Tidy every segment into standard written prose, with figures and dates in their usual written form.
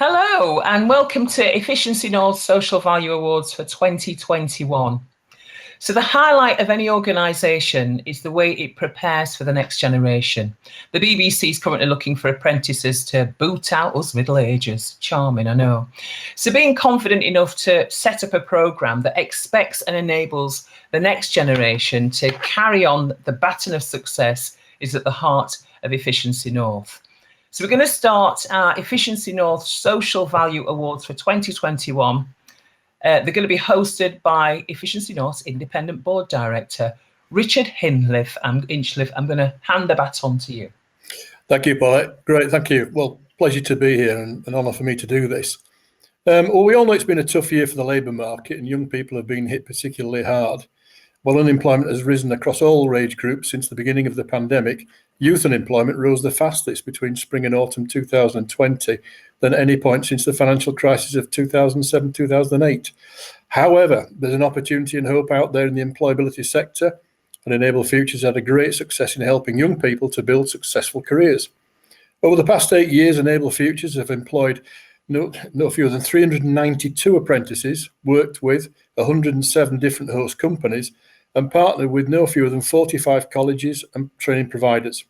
Hello and welcome to Efficiency North Social Value Awards for 2021. So the highlight of any organisation is the way it prepares for the next generation. The BBC is currently looking for apprentices to boot out us middle agers. Charming, I know. So being confident enough to set up a programme that expects and enables the next generation to carry on the baton of success is at the heart of Efficiency North. So we're going to start our Efficiency North Social Value Awards for 2021. They're going to be hosted by Efficiency North's Independent Board Director, Richard Inchliff. I'm going to hand the baton to you. Thank you, Paula. Great, thank you. Well, pleasure to be here and an honour for me to do this. Well, we all know it's been a tough year for the labour market and young people have been hit particularly hard. While unemployment has risen across all age groups since the beginning of the pandemic, youth unemployment rose the fastest between spring and autumn 2020 than any point since the financial crisis of 2007-2008. However, there's an opportunity and hope out there in the employability sector, and Enable Futures had a great success in helping young people to build successful careers. Over the past 8 years, Enable Futures have employed no fewer than 392 apprentices, worked with 107 different host companies, and partnered with no fewer than 45 colleges and training providers.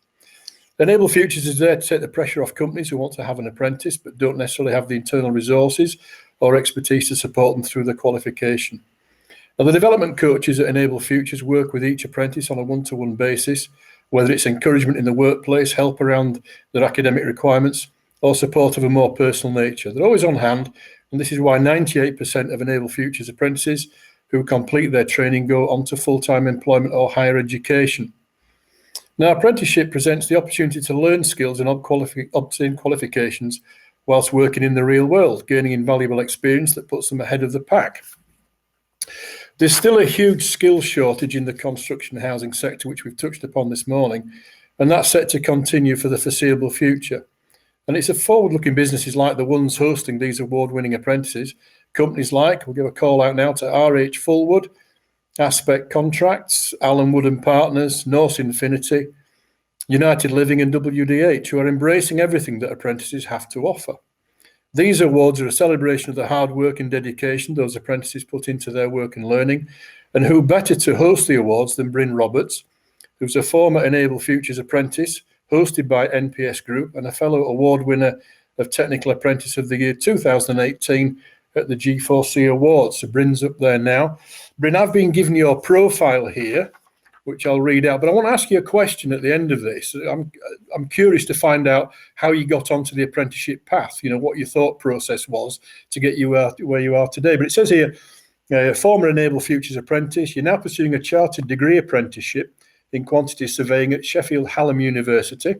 Enable Futures is there to take the pressure off companies who want to have an apprentice but don't necessarily have the internal resources or expertise to support them through the qualification. Now, the development coaches at Enable Futures work with each apprentice on a one-to-one basis, whether it's encouragement in the workplace, help around their academic requirements, or support of a more personal nature. They're always on hand, and this is why 98% of Enable Futures apprentices who complete their training go on to full-time employment or higher education. Now, apprenticeship presents the opportunity to learn skills and obtain qualifications whilst working in the real world, gaining invaluable experience that puts them ahead of the pack. There's still a huge skills shortage in the construction housing sector, which we've touched upon this morning, and that's set to continue for the foreseeable future. And it's a forward-looking businesses like the ones hosting these award-winning apprentices, companies like, we'll give a call out now to RH Fullwood, Aspect Contracts, Allen Wood and Partners, Norse Infinity, United Living and WDH, who are embracing everything that apprentices have to offer. These awards are a celebration of the hard work and dedication those apprentices put into their work and learning, and who better to host the awards than Bryn Roberts, who's a former Enable Futures apprentice, hosted by NPS Group and a fellow award winner of Technical Apprentice of the Year 2018 at the G4C Awards. So Bryn's up there now. Bryn, I've been given your profile here, which I'll read out, but I want to ask you a question at the end of this. I'm curious to find out how you got onto the apprenticeship path, what your thought process was to get you where you are today. But it says here, former Enable Futures apprentice, you're now pursuing a chartered degree apprenticeship in quantity surveying at Sheffield Hallam University.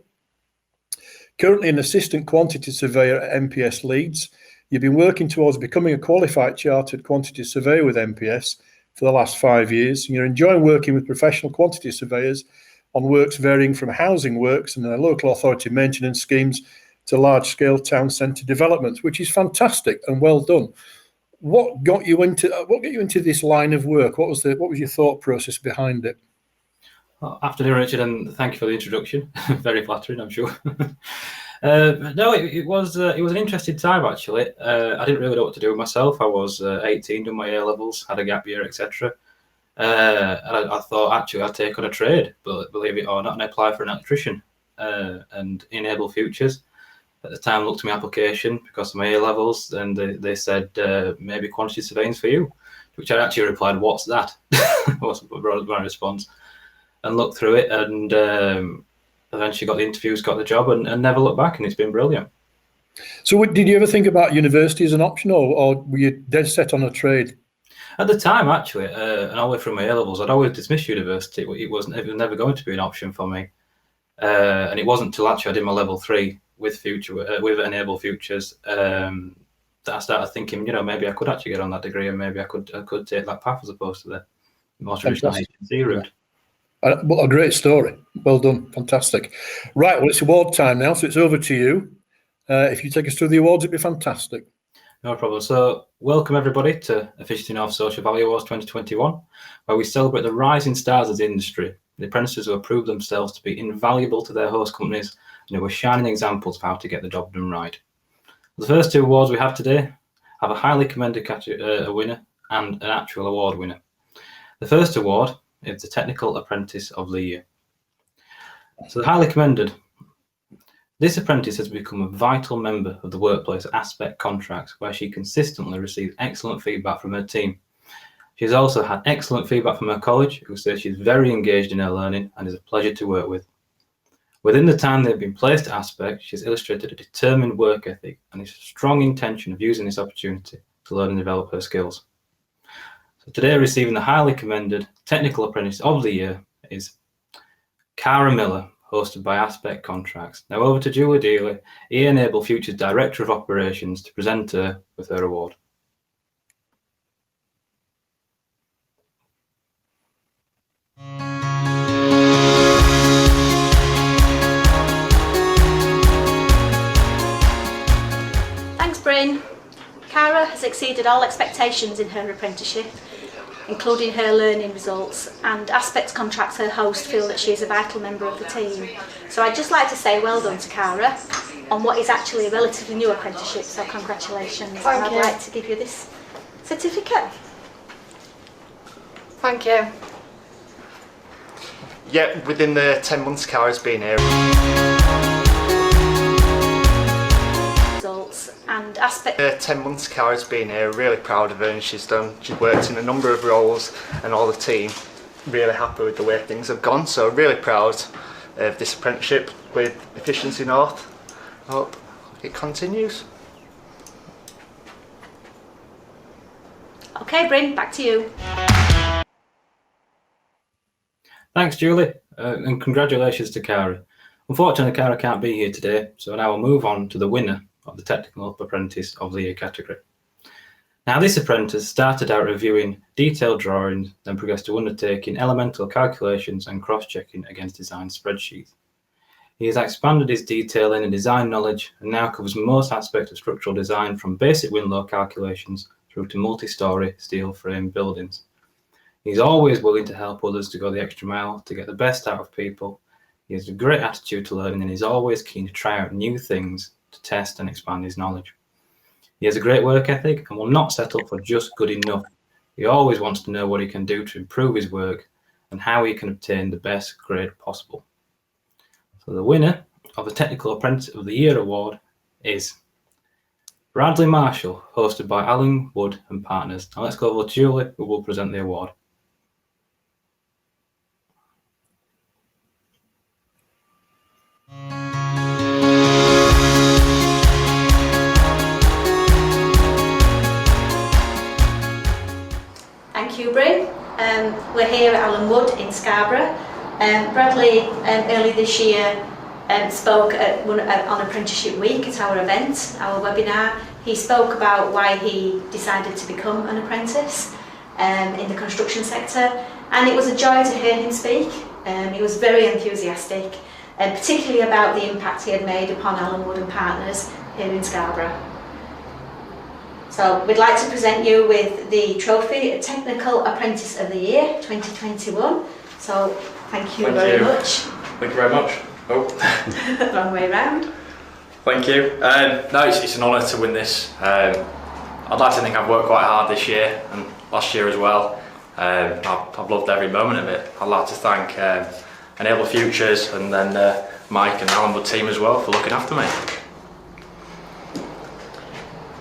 Currently an assistant quantity surveyor at MPS Leeds. You've been working towards becoming a qualified chartered quantity surveyor with MPS for the last 5 years. You're enjoying working with professional quantity surveyors on works varying from housing works and local authority maintenance schemes to large-scale town centre developments, which is fantastic and well done. What got you into this line of work? What was your thought process behind it? Well, afternoon, Richard, and thank you for the introduction. Very flattering, I'm sure. No, it was an interesting time, actually. I didn't really know what to do with myself. I was 18, done my A-levels, had a gap year, etc. And I thought, actually, I'd take on a trade, but believe it or not, and I applied for an electrician and Enable Futures. At the time, I looked at my application because of my A-levels, and they said, maybe quantity surveying's for you, which I actually replied, what's that? Was my response. And looked through it, and eventually got the interviews, got the job, and never looked back, and it's been brilliant. So did you ever think about university as an option, or were you dead set on a trade? At the time, actually, and all the way through my A-levels, I'd always dismissed university. It was never going to be an option for me. And it wasn't until actually I did my level 3 with Enable Futures that I started thinking, maybe I could actually get on that degree, and maybe I could take that path as opposed to the more traditional agency route. What a great story. Well done. Fantastic. Right, well, it's award time now, so it's over to you. If you take us through the awards, it'd be fantastic. No problem. So welcome, everybody, to Efficiency North Social Value Awards 2021, where we celebrate the rising stars of the industry, the apprentices who have proved themselves to be invaluable to their host companies and who are shining examples of how to get the job done right. The first two awards we have today have a highly commended a winner and an actual award winner. The first award is the Technical Apprentice of the Year. So the highly commended. This apprentice has become a vital member of the workplace at Aspect Contracts, where she consistently receives excellent feedback from her team. She has also had excellent feedback from her college, who say she's very engaged in her learning and is a pleasure to work with. Within the time they've been placed at Aspect, she's illustrated a determined work ethic and a strong intention of using this opportunity to learn and develop her skills. So today, receiving the highly commended Technical Apprentice of the Year is Cara Miller, hosted by Aspect Contracts. Now over to Julie Dealey, Enable Futures Director of Operations, to present her with her award. Thanks, Bryn. Cara has exceeded all expectations in her apprenticeship, including her learning results, and Aspect Contracts, her host, feel that she is a vital member of the team. So I'd just like to say well done to Cara on what is actually a relatively new apprenticeship, so congratulations. Thank and you. I'd like to give you this certificate. Thank you. Yeah, within the 10 months Cara's been here. Results and Aspect. 10 months Cara's been here, really proud of her, and she's worked in a number of roles, and all the team really happy with the way things have gone, so really proud of this apprenticeship with Efficiency North. I hope it continues. Okay, Bryn, back to you. Thanks, Julie, and congratulations to Cara. Unfortunately, Cara can't be here today, so now we'll move on to the winner of the Technical Apprentice of the Year category. Now, this apprentice started out reviewing detailed drawings, then progressed to undertaking elemental calculations and cross-checking against design spreadsheets. He has expanded his detailing and design knowledge and now covers most aspects of structural design, from basic wind load calculations through to multi-storey steel frame buildings. He's always willing to help others to go the extra mile to get the best out of people. He has a great attitude to learning and is always keen to try out new things to test and expand his knowledge. He has a great work ethic and will not settle for just good enough. He always wants to know what he can do to improve his work and how he can obtain the best grade possible. So the winner of the Technical Apprentice of the Year award is Bradley Marshall, hosted by Alan Wood and Partners. Now let's go over to Julie, who will present the award. Thank you, Bryn. We're here at Alan Wood in Scarborough. Bradley early this year spoke on Apprenticeship Week at our event, our webinar. He spoke about why he decided to become an apprentice in the construction sector, and it was a joy to hear him speak. He was very enthusiastic, particularly about the impact he had made upon Alan Wood and Partners here in Scarborough. So we'd like to present you with the trophy Technical Apprentice of the Year 2021. So thank you very much. Thank you very much. Oh. Wrong way round. Thank you. No, it's an honour to win this. I'd like to think I've worked quite hard this year and last year as well. I've loved every moment of it. I'd like to thank Enable Futures and then Mike and Alan Wood team as well for looking after me.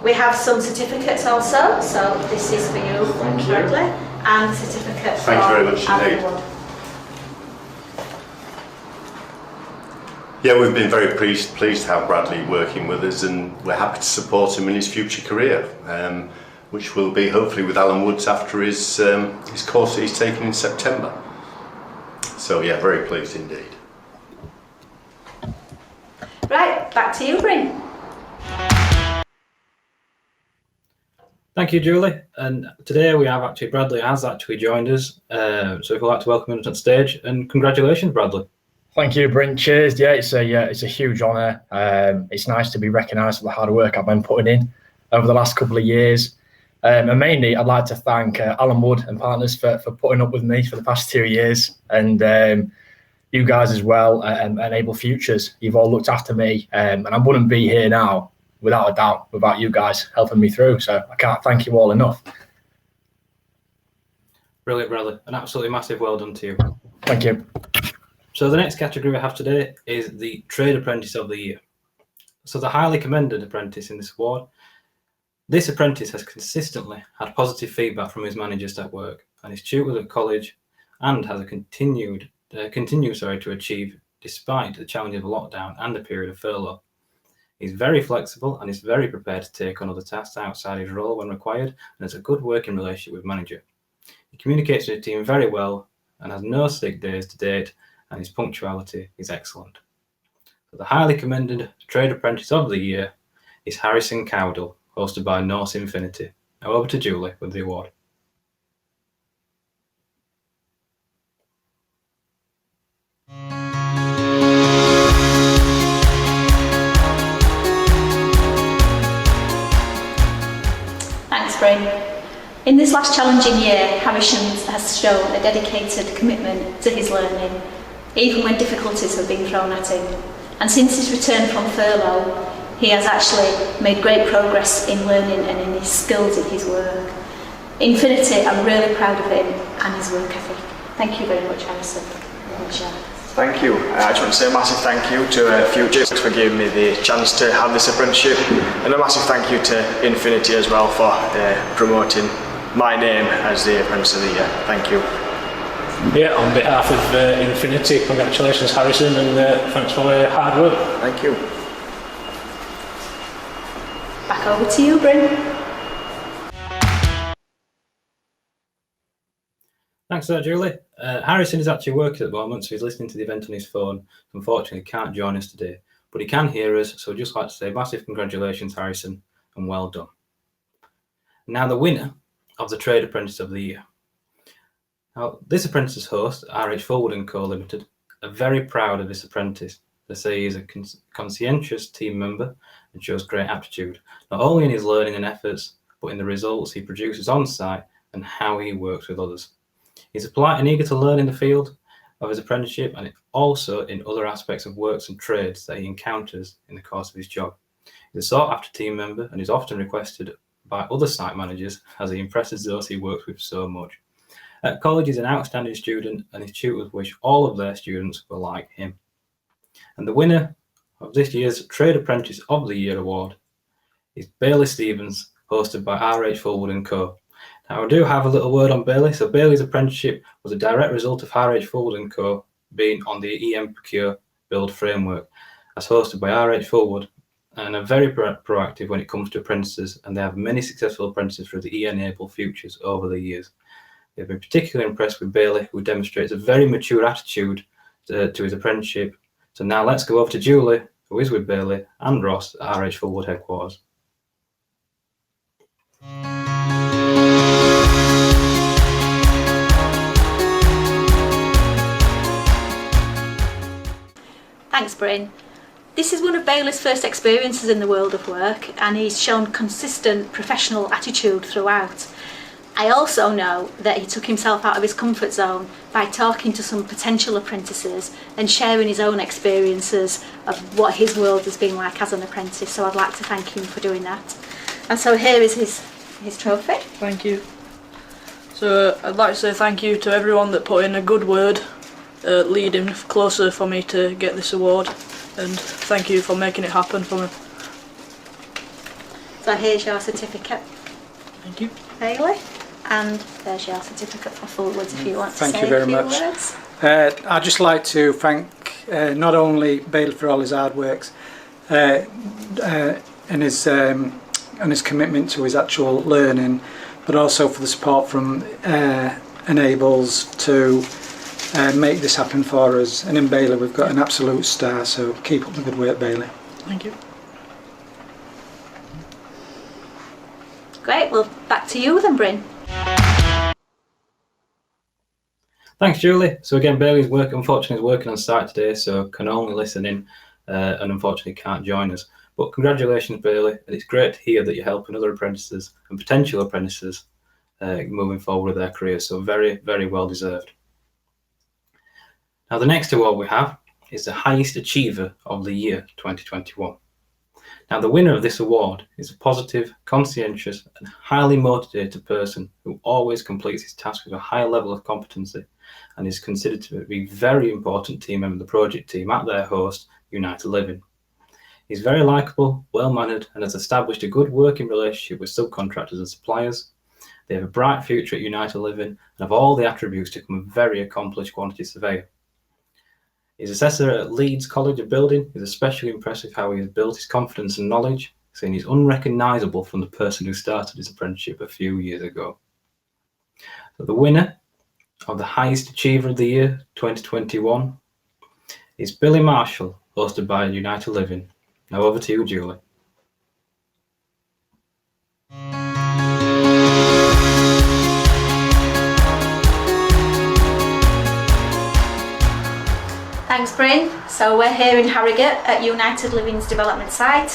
We have some certificates also, so this is for you, Thank you. Bradley, and a certificate for Thank you very much Alan indeed. Wood. Yeah, we've been very pleased to have Bradley working with us, and we're happy to support him in his future career, which will be hopefully with Alan Woods after his course that he's taken in September. So yeah, very pleased indeed. Right, back to you, Bryn. Thank you, Julie. And today we have Bradley has actually joined us. So if you'd like to welcome him to the stage, and congratulations, Bradley. Thank you, Bryn. Cheers. Yeah, it's a huge honour. It's nice to be recognised for the hard work I've been putting in over the last couple of years. And mainly, I'd like to thank Alan Wood and Partners for putting up with me for the past 2 years, and you guys as well, Enable Futures. You've all looked after me, and I wouldn't be here now without a doubt, without you guys helping me through. So I can't thank you all enough. Brilliant, Bradley. An absolutely massive well done to you. Thank you. So the next category we have today is the Trade Apprentice of the Year. So the highly commended apprentice in this award. This apprentice has consistently had positive feedback from his managers at work and his tutors at college, and has continued to achieve despite the challenge of a lockdown and a period of furlough. He's very flexible and is very prepared to take on other tasks outside his role when required, and has a good working relationship with manager. He communicates with the team very well and has no sick days to date, and his punctuality is excellent. So the highly commended Trade Apprentice of the Year is Harrison Cowdell, hosted by Norse Infinity. Now over to Julie with the award. Thanks, Bryn. In this last challenging year, Harrison has shown a dedicated commitment to his learning, even when difficulties have been thrown at him. And since his return from furlough, he has actually made great progress in learning and in his skills in his work. Infinity, I'm really proud of him and his work ethic. Thank you very much, Harrison. Thank you. I just want to say a massive thank you to Futures for giving me the chance to have this apprenticeship, and a massive thank you to Infinity as well for promoting my name as the Apprentice of the Year. Thank you. Yeah, on behalf of Infinity, congratulations Harrison, and thanks for your hard work. Thank you. Back over to you, Bryn. Thanks for that, Julie. Harrison is actually working at the moment, so he's listening to the event on his phone. Unfortunately, he can't join us today, but he can hear us, so I'd just like to say massive congratulations, Harrison, and well done. Now, the winner of the Trade Apprentice of the Year. Now, this apprentice's host, RH Forward & Co Limited, are very proud of this apprentice. They say he is a conscientious team member and shows great aptitude, not only in his learning and efforts, but in the results he produces on site and how he works with others. He's polite and eager to learn in the field of his apprenticeship, and also in other aspects of works and trades that he encounters in the course of his job. He's a sought-after team member and is often requested by other site managers as he impresses those he works with so much. At college, he's an outstanding student, and his tutors wish all of their students were like him. And the winner of this year's Trade Apprentice of the Year award is Bailey Stevens, hosted by RH Forward & Co. Now, I do have a little word on Bailey. So Bailey's apprenticeship was a direct result of RH Forward & Co. being on the EM Procure Build framework, as hosted by RH Forward, and are very proactive when it comes to apprentices, and they have many successful apprentices through the E-Enable Futures over the years. They've been particularly impressed with Bailey, who demonstrates a very mature attitude to his apprenticeship. So now let's go over to Julie, who is with Bailey and Ross at RH Forward headquarters. Thanks, Bryn. This is one of Bailey's first experiences in the world of work, and he's shown consistent professional attitude throughout. I also know that he took himself out of his comfort zone by talking to some potential apprentices and sharing his own experiences of what his world has been like as an apprentice, so I'd like to thank him for doing that. And so here is his trophy. Thank you. So I'd like to say thank you to everyone that put in a good word leading closer for me to get this award, and thank you for making it happen for me. So here's your certificate. Thank you. Bailey. And there's your certificate for Forwards if you want to say a few Thank you very much. words. I'd just like to thank not only Bailey for all his hard works and his commitment to his actual learning, but also for the support from Enables to make this happen for us. And in Bailey we've got an absolute star, so keep up the good work, Bailey. Thank you. Great, well back to you then, Bryn. Thanks, Julie. So again, Bailey's unfortunately is working on site today, so can only listen in and unfortunately can't join us. But congratulations, Bailey, and it's great to hear that you're helping other apprentices and potential apprentices moving forward with their careers. So very, very well deserved. Now, the next award we have is the Highest Achiever of the Year 2021. Now, the winner of this award is a positive, conscientious, and highly motivated person who always completes his task with a high level of competency and is considered to be a very important team member of the project team at their host, United Living. He's very likeable, well-mannered, and has established a good working relationship with subcontractors and suppliers. They have a bright future at United Living and have all the attributes to become a very accomplished quantity surveyor. His assessor at Leeds College of Building is especially impressive how he has built his confidence and knowledge, saying he's unrecognisable from the person who started his apprenticeship a few years ago. So the winner of the Highest Achiever of the Year 2021 is Billy Marshall, hosted by United Living. Now over to you, Julie. Thanks, Bryn. So we're here in Harrogate at United Living's development site,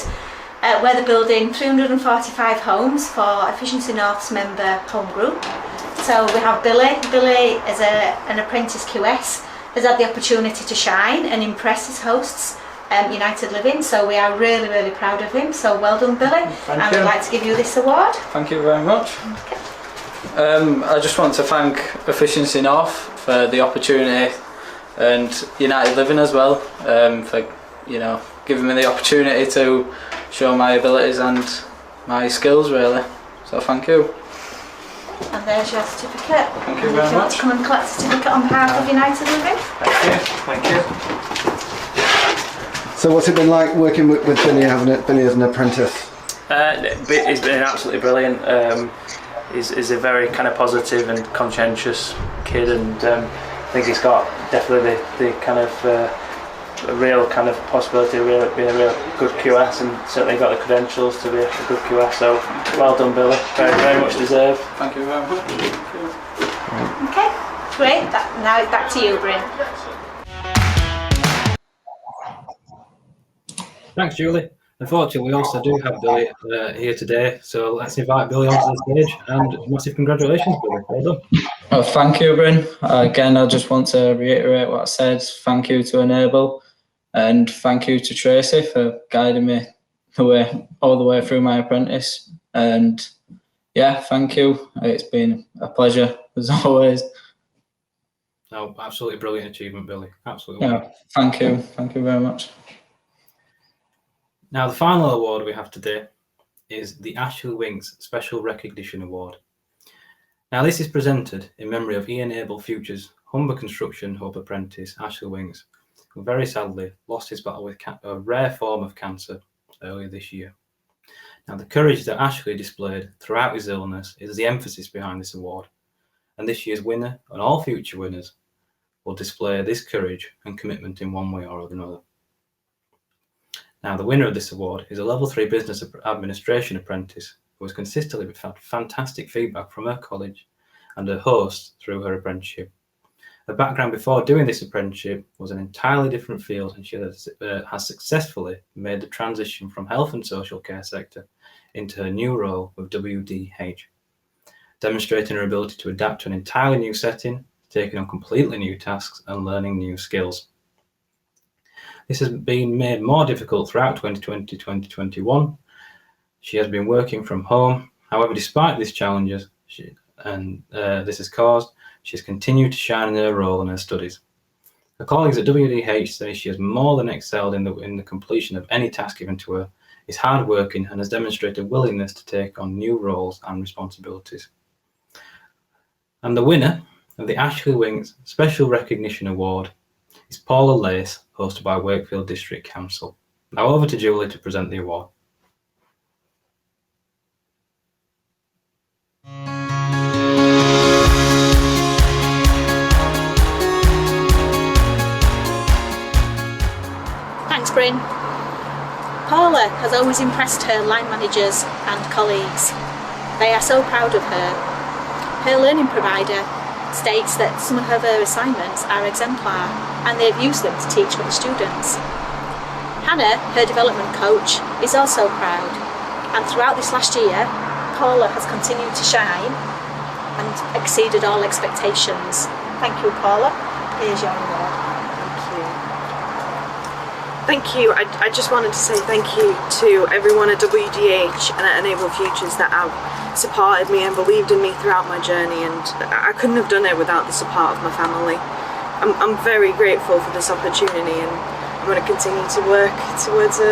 where they're building 345 homes for Efficiency North's member home group. So we have Billy. Billy, as an apprentice QS, has had the opportunity to shine and impress his hosts, United Living. So we are really, really proud of him. So well done, Billy. Thank you. We'd like to give you this award. Thank you very much. Okay. I just want to thank Efficiency North for the opportunity, and United Living as well, for giving me the opportunity to show my abilities and my skills, really. So thank you. And there's your certificate. Thank you very If you want much. to come and collect the certificate on behalf of United Living. Thank you. So what's it been like working with Billy, Billy as an apprentice? He's been absolutely brilliant. He's a very kind of positive and conscientious kid, and I think he's got definitely the kind of a real kind of possibility of being a real good QS, and certainly got the credentials to be a good QS. So well done, Billy. Very, very much deserved. Thank you very much. Okay, great. Now it's back to you, Bryn. Thanks, Julie. Unfortunately, we also do have Billy here today, so let's invite Billy onto the stage, and massive congratulations, Billy. Well done. Oh, thank you, Bryn. Again, I just want to reiterate what I said. Thank you to Enable, and thank you to Tracy for guiding me all the way through my apprentice. And yeah, thank you. It's been a pleasure as always. No, absolutely brilliant achievement, Billy. Absolutely. Yeah, thank you. Thank you very much. Now, the final award we have today is the Ashley Winks Special Recognition Award. Now, this is presented in memory of Enable Future's Humber Construction Hub apprentice, Ashley Winks, who very sadly lost his battle with a rare form of cancer earlier this year. Now, the courage that Ashley displayed throughout his illness is the emphasis behind this award, and this year's winner and all future winners will display this courage and commitment in one way or another. Now, the winner of this award is a Level 3 Business Administration apprentice who has consistently had fantastic feedback from her college and her hosts through her apprenticeship. Her background before doing this apprenticeship was an entirely different field, and she has successfully made the transition from health and social care sector into her new role with WDH, demonstrating her ability to adapt to an entirely new setting, taking on completely new tasks and learning new skills. This has been made more difficult throughout 2020-2021. She has been working from home. However, despite these challenges this has caused, she has continued to shine in her role and her studies. Her colleagues at WDH say she has more than excelled in the completion of any task given to her, is hardworking, and has demonstrated willingness to take on new roles and responsibilities. And the winner of the Ashley Winks Special Recognition Award is Paula Lace, hosted by Wakefield District Council. Now over to Julie to present the award. Thanks, Bryn. Paula has always impressed her line managers and colleagues. They are so proud of her. Her learning provider states that some of her assignments are exemplar and they've used them to teach other students. Hannah, her development coach, is also proud, and throughout this last year, Paula has continued to shine and exceeded all expectations. Thank you, Paula. Here's your award. Thank you. Thank you. I just wanted to say thank you to everyone at WDH and at Enable Futures that have supported me and believed in me throughout my journey, and I couldn't have done it without the support of my family. I'm very grateful for this opportunity, and I'm going to continue to work towards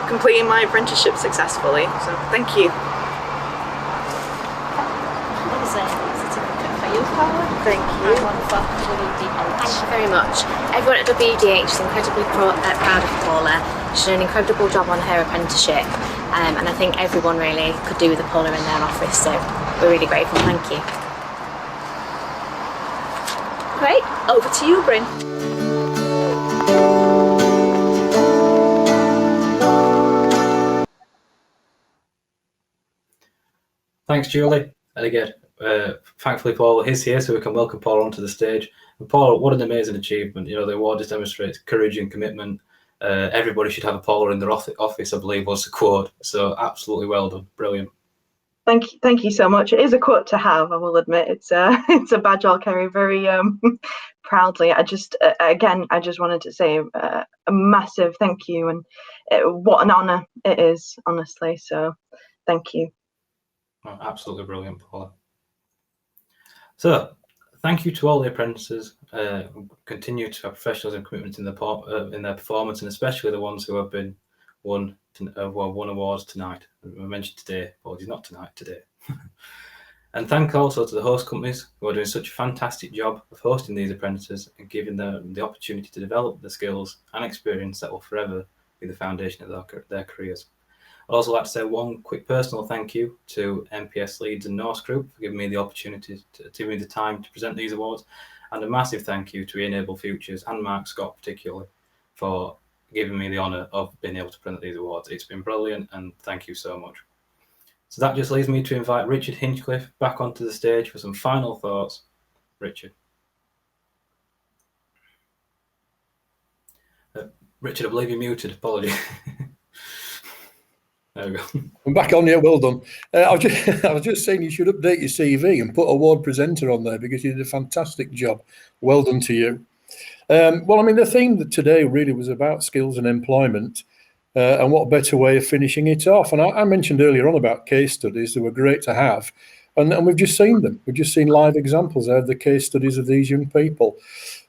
completing my apprenticeship successfully. So thank you. There's a certificate for you, Paula. Thank you. And one for WDH. Thank you very much. Everyone at WDH is incredibly proud of Paula. She's done an incredible job on her apprenticeship, and I think everyone really could do with a Paula in their office, so we're really grateful. Thank you. Great. Over to you, Bryn. Thanks, Julie. And again, thankfully Paula is here, so we can welcome Paula onto the stage. And Paula, what an amazing achievement. You know, the award just demonstrates courage and commitment. Everybody should have a Paula in their office, I believe was the quote. So absolutely well done. Brilliant. Thank you so much. It is a quote to have, I will admit. It's a badge I'll carry very proudly. I just wanted to say a massive thank you, and what an honour it is, honestly. So thank you. Oh, absolutely brilliant, Paula. So thank you to all the apprentices. Continue to have professionalism and commitment in their performance, and especially the ones who have been won awards tonight. I mentioned today, apologies, not tonight, today. And thank also to the host companies who are doing such a fantastic job of hosting these apprentices and giving them the opportunity to develop the skills and experience that will forever be the foundation of their careers. I'd also like to say one quick personal thank you to MPS Leeds and Norse Group for giving me the opportunity to give me the time to present these awards, and a massive thank you to Enable Futures and Mark Scott particularly for giving me the honour of being able to present these awards. It's been brilliant, and thank you so much. So that just leaves me to invite Richard Hinchcliffe back onto the stage for some final thoughts. Richard. Richard, I believe you're muted. Apologies. There we go. I'm back on, yeah, well done. I was just saying you should update your CV and put award presenter on there, because you did a fantastic job. Well done to you. Well, I mean, the theme today really was about skills and employment, and what better way of finishing it off. And I mentioned earlier on about case studies. They were great to have, and we've just seen them. We've just seen live examples of the case studies of these young people.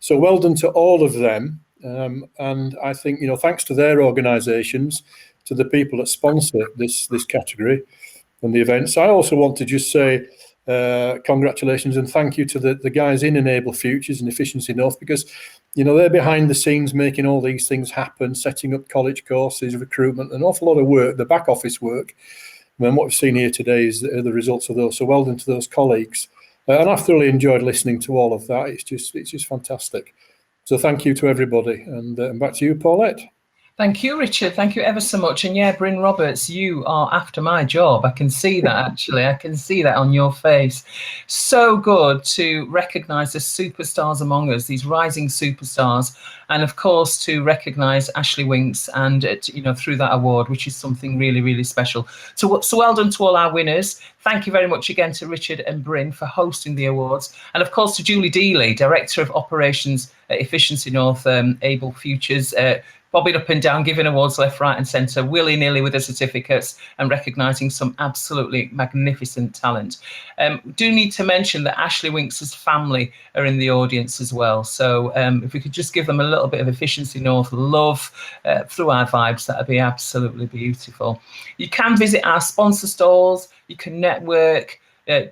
So well done to all of them. And I think, you know, thanks to their organisations, to the people that sponsor this category and the events. I also want to just say congratulations and thank you to the guys in Enable Futures and Efficiency North, because, you know, they're behind the scenes making all these things happen, setting up college courses, recruitment, an awful lot of work, the back office work. And what we've seen here today is the results of those. So well done to those colleagues. And I've thoroughly enjoyed listening to all of that. It's just fantastic. So thank you to everybody. And back to you, Paulette. Thank you, Richard. Thank you ever so much. And yeah, Bryn Roberts, you are after my job. I can see that, actually. I can see that on your face. So good to recognise the superstars among us, these rising superstars. And of course, to recognise Ashley Winks and, you know, through that award, which is something really, really special. So well done to all our winners. Thank you very much again to Richard and Bryn for hosting the awards. And of course, to Julie Dealey, Director of Operations at Efficiency North, Able Futures, bobbing up and down, giving awards left, right and centre, willy-nilly with the certificates and recognising some absolutely magnificent talent. Do need to mention that Ashley Winks' family are in the audience as well. So if we could just give them a little bit of Efficiency North love through our vibes, that would be absolutely beautiful. You can visit our sponsor stalls, you can network,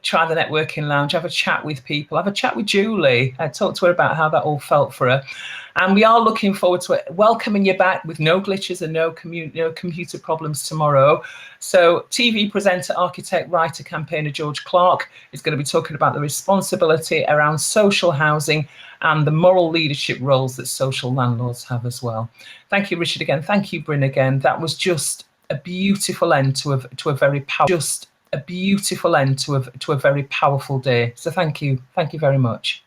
try the networking lounge, have a chat with people, have a chat with Julie, talk to her about how that all felt for her. And we are looking forward to welcoming you back with no glitches and no computer problems tomorrow. So TV presenter, architect, writer, campaigner George Clark is going to be talking about the responsibility around social housing and the moral leadership roles that social landlords have as well. Thank you, Richard, again. Thank you, Bryn, again. That was just a beautiful end to a very powerful, a very powerful day. So thank you very much.